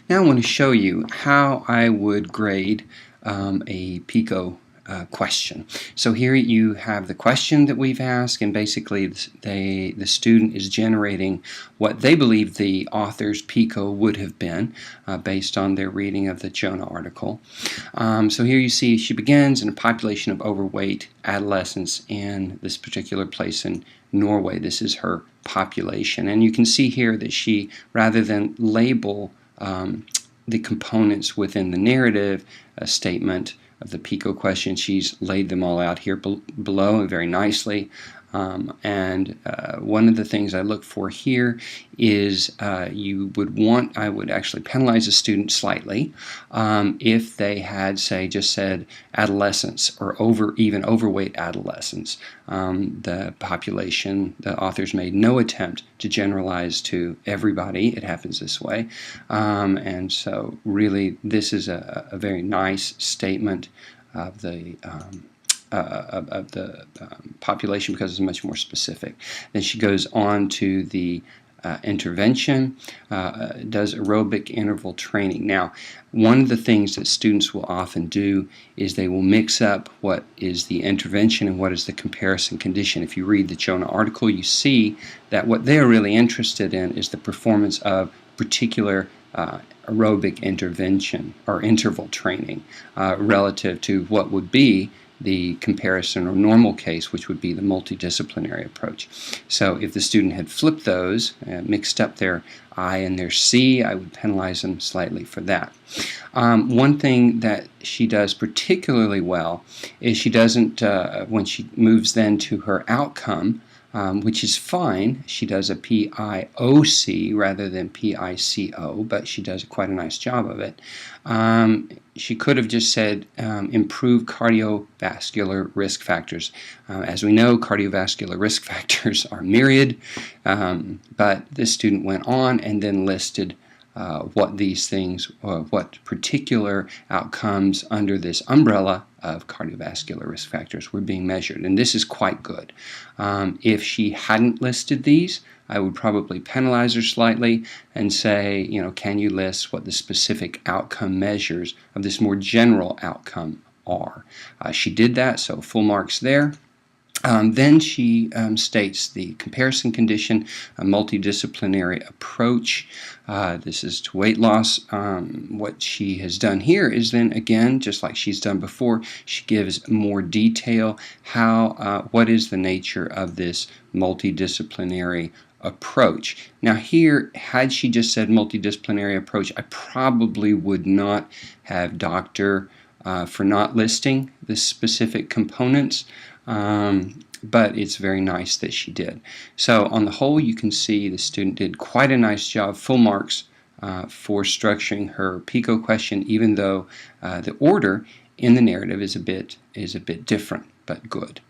Now I want to show you how I would grade a PICO question. So here you have the question that we've asked, and basically the student is generating what they believe the author's PICO would have been based on their reading of the Jonah article. So here you see she begins in a population of overweight adolescents in this particular place in Norway. This is her population, and you can see here that she, rather than label the components within the narrative statement of the PICO question, she's laid them all out here below and very nicely. One of the things I look for here is I would actually penalize a student slightly if they had, say, just said adolescents or even overweight adolescents. The population, the authors made no attempt to generalize to everybody. It happens this way. And so really this is a very nice statement of the population because it's much more specific. Then she goes on to the intervention, does aerobic interval training. Now, one of the things that students will often do is they will mix up what is the intervention and what is the comparison condition. If you read the Jonah article, you see that what they're really interested in is the performance of particular aerobic intervention or interval training relative to what would be the comparison or normal case, which would be the multidisciplinary approach. So if the student had flipped those, mixed up their I and their C, I would penalize them slightly for that. One thing that she does particularly well is she doesn't, when she moves then to her outcome, which is fine. She does a PIOC rather than PICO, but she does quite a nice job of it. She could have just said improve cardiovascular risk factors. As we know, cardiovascular risk factors are myriad, but this student went on and then listed what these things, what particular outcomes under this umbrella of cardiovascular risk factors were being measured, and this is quite good. If she hadn't listed these, I would probably penalize her slightly and say, you know, can you list what the specific outcome measures of this more general outcome are? She did that, so full marks there. Then she states the comparison condition, a multidisciplinary approach. This is to weight loss. What she has done here is then, again, just like she's done before, she gives more detail. What is the nature of this multidisciplinary approach? Now here, had she just said multidisciplinary approach, I probably would not have docked for not listing the specific components. But it's very nice that she did. So on the whole, you can see the student did quite a nice job, full marks for structuring her PICO question, even though the order in the narrative is a bit different, but good.